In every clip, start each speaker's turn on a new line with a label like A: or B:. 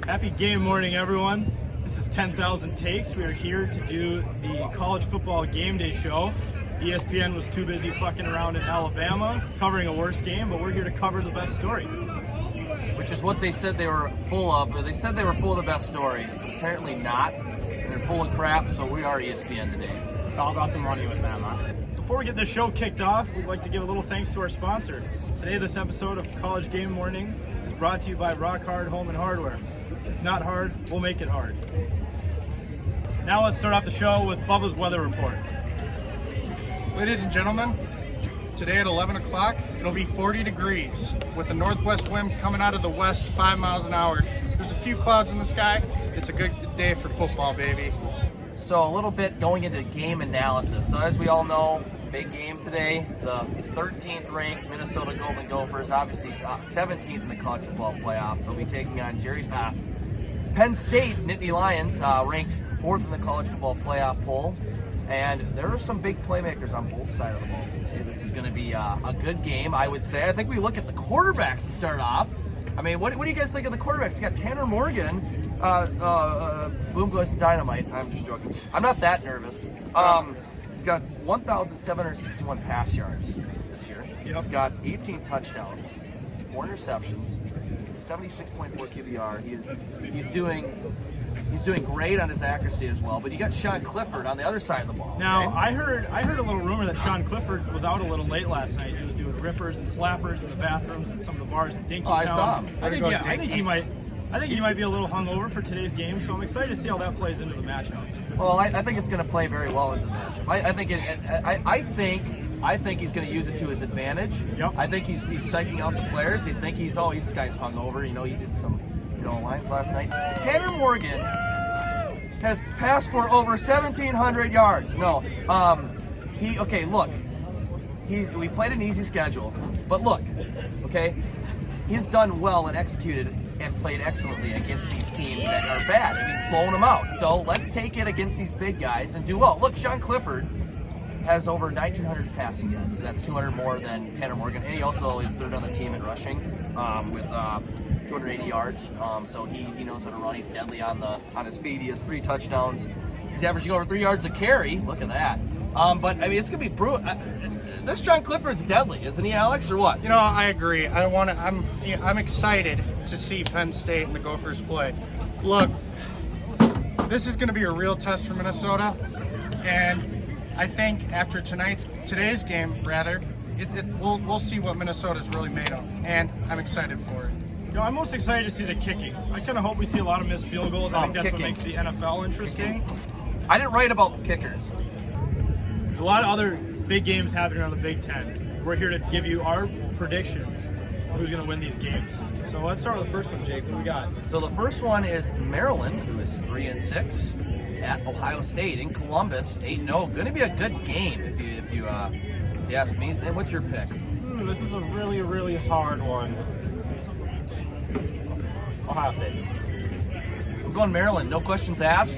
A: Happy game morning, everyone. This is 10,000 Takes. We are here to do the college football game day show. ESPN was too busy fucking around in Alabama, covering a worse game, but we're here to cover the best story.
B: Which is what they said they were full of, or they said they were full of the best story. Apparently not. They're full of crap, so we are ESPN today.
A: It's all about the money with them, huh? Before we get this show kicked off, we'd like to give a little thanks to our sponsor. Today, this episode of College Gamemorning is brought to you by Rock Hard Home and Hardware. It's not hard, we'll make it hard. Now let's start off the show with Bubba's weather report.
C: Ladies and gentlemen, today at 11 o'clock, it'll be 40 degrees with a northwest wind coming out of the west 5 miles an hour. There's a few clouds in the sky. It's a good day for football, baby.
B: So a little bit going into game analysis. So as we all know, big game today. The 13th ranked Minnesota Golden Gophers, obviously 17th in the college football playoff. They'll be taking on Jerry's Penn State Nittany Lions, ranked 4th in the college football playoff poll. And there are some big playmakers on both sides of the ball today. This is going to be a good game, I would say. I think we look at the quarterbacks to start off. I mean, what do you guys think of the quarterbacks? You got Tanner Morgan, boom goes dynamite. I'm just joking. I'm not that nervous. He's got 1,761 pass yards this year.
A: Yep.
B: He's got 18 touchdowns, 4 interceptions, 76.4 QBR. He's doing great on his accuracy as well. But you got Sean Clifford on the other side of the ball.
A: Now,
B: okay?
A: I heard a little rumor that Sean Clifford was out a little late last night. He was doing rippers and slappers in the bathrooms and some of the bars in Dinkytown.
B: Oh, I saw him.
A: I think he might be a little hungover for today's game, so I'm excited to see how that plays into the matchup.
B: Well, I think it's going to play very well into the matchup. I think he's going to use it to his advantage.
A: Yep.
B: I think he's psyching out the players. They think this guy's hungover. You know, he did some lines last night. Tanner Morgan has passed for over 1,700 yards. No, we played an easy schedule, but look, okay, he's done well and executed and played excellently against these teams that are bad, and we've blown them out. So let's take it against these big guys and do well. Look, Sean Clifford has over 1,900 passing yards. That's 200 more than Tanner Morgan, and he also is third on the team in rushing with 280 yards. So he knows how to run. He's deadly on his feet. He has 3 touchdowns. He's averaging over 3 yards a carry. Look at that. But I mean, it's gonna be brutal. This Sean Clifford's deadly, isn't he, Alex, or what?
C: You know, I agree. I'm excited to see Penn State and the Gophers play. Look, this is going to be a real test for Minnesota, and I think after today's game, we'll see what Minnesota's really made of, and I'm excited for it.
A: You know, I'm most excited to see the kicking. I kind of hope we see a lot of missed field goals. I think that's
B: kicking.
A: what makes the NFL interesting.
B: I didn't write about kickers.
A: There's a lot of other big games happening around the Big Ten. We're here to give you our predictions of who's going to win these games. So let's start with the first one, Jake. What do we got?
B: So the first one is Maryland, who is 3-6, at Ohio State in Columbus, 8-0. Going to be a good game if you ask me. Zane, what's your pick?
A: This is a really, really hard one. Ohio State.
B: I'm going Maryland, no questions asked.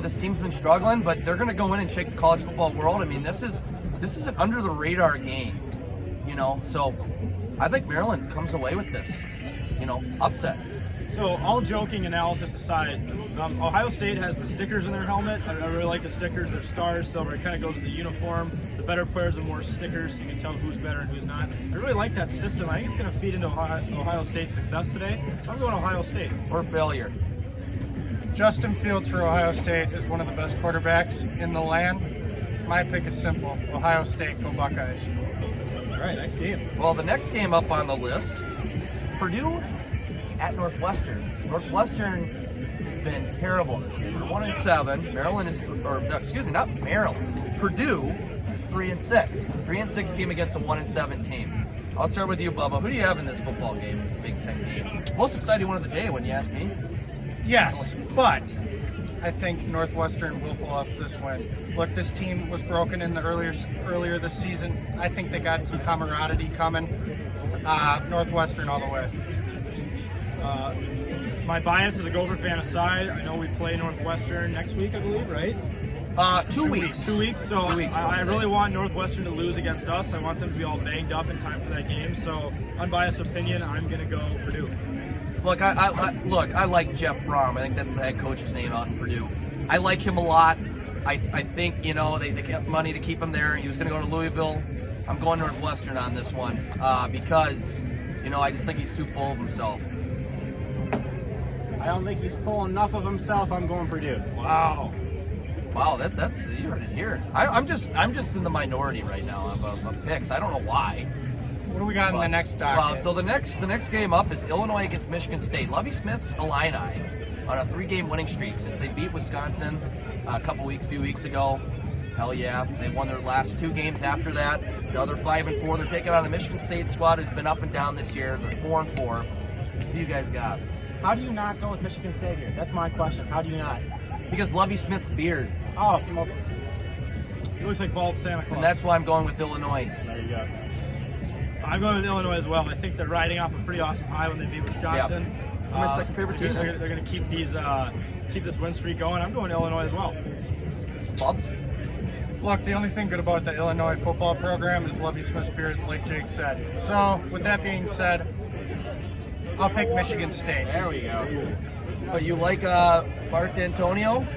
B: This team's been struggling, but they're going to go in and shake the college football world. I mean, this is an under the radar game, So I think Maryland comes away with this, upset.
A: So all joking analysis aside, Ohio State has the stickers in their helmet. I really like the stickers. They're stars, silver. It kind of goes with the uniform. The better players have more stickers, so you can tell who's better and who's not. I really like that system. I think it's going to feed into Ohio State's success today. I'm going Ohio State.
B: Or failure.
C: Justin Fields for Ohio State is one of the best quarterbacks in the land. My pick is simple. Ohio State, go Buckeyes.
A: All right, next game.
B: Well, the next game up on the list, Purdue at Northwestern. Northwestern has been terrible this year. They're 1-7. Maryland is, not Maryland. Purdue is 3-6. 3-6 team against a 1-7 team. I'll start with you, Bubba. Who do you have in this football game, this Big Ten game? Most exciting one of the day, when you ask me.
C: Yes, but I think Northwestern will pull up this win. Look, this team was broken in the earlier this season. I think they got some camaraderie coming. Northwestern all the way.
A: My bias as a Gopher fan aside, I know we play Northwestern next week, I believe, right?
B: 2 weeks.
A: 2 weeks. So
B: 2 weeks
A: I really want Northwestern to lose against us. I want them to be all banged up in time for that game. So unbiased opinion, I'm going to go Purdue.
B: Look, I like Jeff Brom. I think that's the head coach's name out in Purdue. I like him a lot. I think, they kept money to keep him there. He was going to go to Louisville. I'm going Northwestern on this one because, I just think he's too full of himself.
D: I don't think he's full enough of himself. I'm going Purdue.
A: Wow.
B: Wow, that you heard it here. I'm just in the minority right now of picks. I don't know why.
C: What do we got in the next docket?
B: Well, so the next game up is Illinois against Michigan State. Lovie Smith's Illini on a 3-game winning streak since they beat Wisconsin few weeks ago. Hell yeah, they've won their last 2 games after that. The other 5-4. They're taking on a Michigan State squad who's been up and down this year. They're 4-4. Who do you guys got?
D: How do you not go with Michigan State here? That's my question. How do you not?
B: Because Lovie Smith's beard.
D: Oh, well,
A: He looks like bald Santa Claus.
B: And that's why I'm going with Illinois.
A: There you go. I'm going with Illinois as well. I think they're riding off a pretty awesome high when they beat Wisconsin.
B: Yep. My second favorite team.
A: They're going to keep this win streak going. I'm going Illinois as well.
B: Bubs?
C: Look, the only thing good about the Illinois football program is Lovie Smith's beard, like Jake said. So, with that being said, I'll pick Michigan State.
D: there we go.
B: But you like Bart D'Antonio?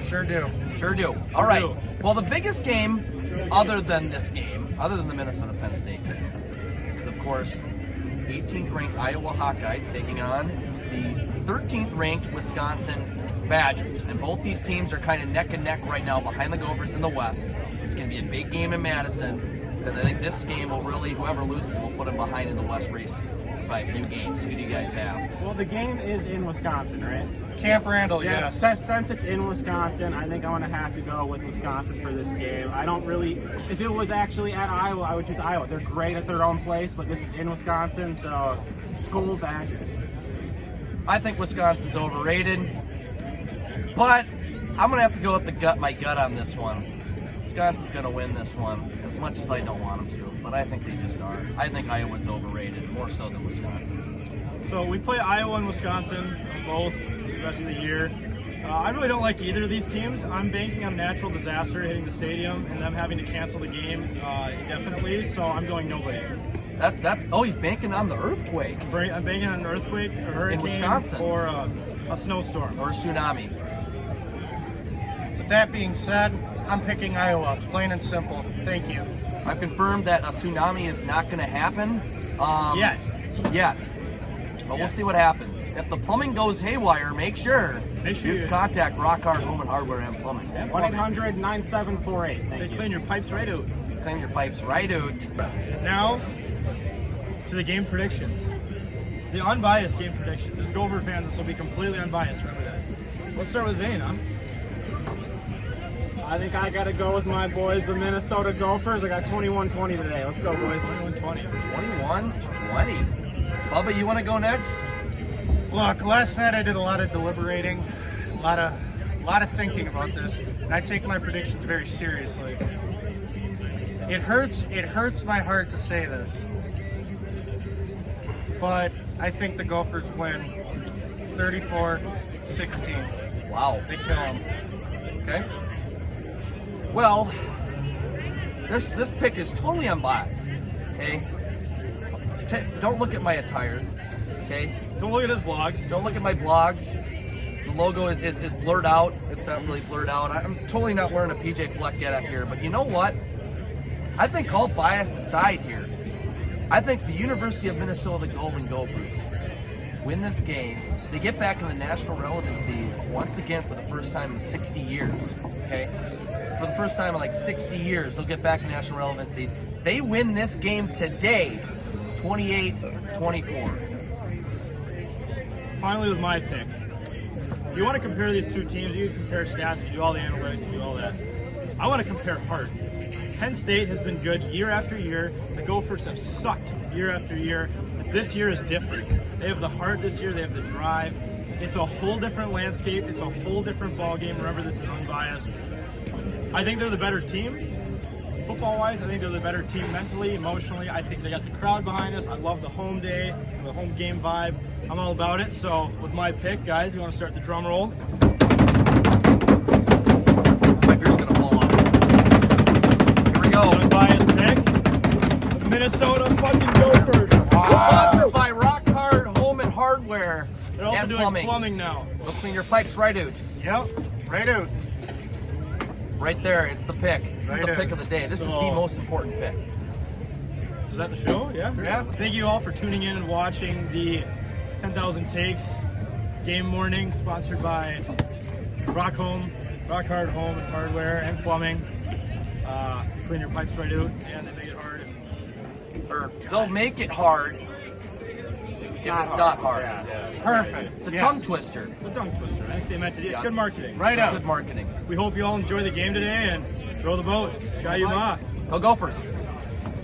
C: Sure do.
B: Sure do. All right. Well, the biggest game, other than the Minnesota Penn State game, is of course 18th ranked Iowa Hawkeyes taking on the 13th ranked Wisconsin Badgers. And both these teams are kind of neck and neck right now behind the Gophers in the West. It's going to be a big game in Madison. Because I think this game will really, whoever loses will put them behind in the West race by a few games. Who do you guys have?
D: Well, the game is in Wisconsin, right?
C: Camp Randall, yes.
D: Since it's in Wisconsin, I think I'm going to have to go with Wisconsin for this game. I don't really, if it was actually at Iowa, I would choose Iowa. They're great at their own place, but this is in Wisconsin, so Skull Badgers.
B: I think Wisconsin's overrated, but I'm going to have to go with my gut on this one. Wisconsin's going to win this one, as much as I don't want them to, but I think they just are. I think Iowa's overrated, more so than Wisconsin.
A: So we play Iowa and Wisconsin both the rest of the year. I really don't like either of these teams. I'm banking on natural disaster hitting the stadium and them having to cancel the game indefinitely, so I'm going nobody.
B: Oh, he's banking on the earthquake.
A: I'm banking on an earthquake, a hurricane,
B: In Wisconsin.
A: or a snowstorm.
B: Or a tsunami.
C: With that being said, I'm picking Iowa, plain and simple. Thank you.
B: I've confirmed that a tsunami is not going to happen. Yet. But we'll see what happens. If the plumbing goes haywire, make sure you contact Rock Hard Home and Hardware and Plumbing.
D: 1-800-9748.
A: They
D: Thank you.
A: clean your pipes right out.
B: Clean your pipes right out.
A: Now, to the game predictions. The unbiased game predictions. As Gopher fans, this will be completely unbiased. Remember that. Let's start with Zane, huh?
D: I think I got to go with my boys, the Minnesota Gophers. I got 21-20 today. Let's go, boys.
A: 21-20.
B: 21-20. Bubba, you want to go next?
C: Look, last night I did a lot of deliberating, a lot of thinking about this, and I take my predictions very seriously. It hurts my heart to say this, but I think the Gophers win 34-16.
B: Wow.
C: They kill them.
B: Okay. Well, this pick is totally unbiased. Okay. Don't look at my attire. Okay.
A: Don't look at his blogs.
B: Don't look at my blogs. The logo is blurred out. It's not really blurred out. I'm totally not wearing a PJ Fleck getup here. But you know what? I think all bias aside here, I think the University of Minnesota Golden Gophers win this game. They get back in the national relevancy once again for the first time in 60 years. Okay? For the first time in like 60 years, they'll get back in national relevancy. They win this game today, 28-24.
A: Finally, with my pick. If you want to compare these two teams, you can compare stats, you do all the analytics, you do all that. I want to compare heart. Penn State has been good year after year. The Gophers have sucked year after year. But this year is different. They have the heart this year. They have the drive. It's a whole different landscape. It's a whole different ball game. Remember, this is unbiased. I think they're the better team. Football-wise, I think they're the better team mentally, emotionally. I think they got the crowd behind us. I love the home day, the home game vibe. I'm all about it. So with my pick, guys, you want to start the drum roll?
B: My beer's gonna fall off. Here we go.
A: Unbiased pick. Minnesota fucking Gophers.
B: Sponsored by Rock Hard Home and Hardware. hardware,
A: They're also
B: and
A: doing plumbing now.
B: They'll clean your pipes right out.
C: Yep, right out.
B: Right there, it's the pick. This
C: Right
B: is the
C: out.
B: pick of the day. This is the most important pick.
A: Is that the show? Yeah.
C: Yeah.
A: Thank you all for tuning in and watching the 10,000 Takes Game Morning, sponsored by Rock Hard Home and Hardware and Plumbing. They clean your pipes right out, and they make it hard.
B: Or they'll make it hard if it's not hard.
C: Perfect.
B: It's a
C: Yes.
B: tongue twister.
A: It's a tongue twister. I think they meant to. It's
B: Yeah.
A: good marketing.
C: Right
B: It's
C: out.
B: good marketing.
A: We hope you all enjoy the game today and throw the boat. Sky you ma.
B: Go Gophers.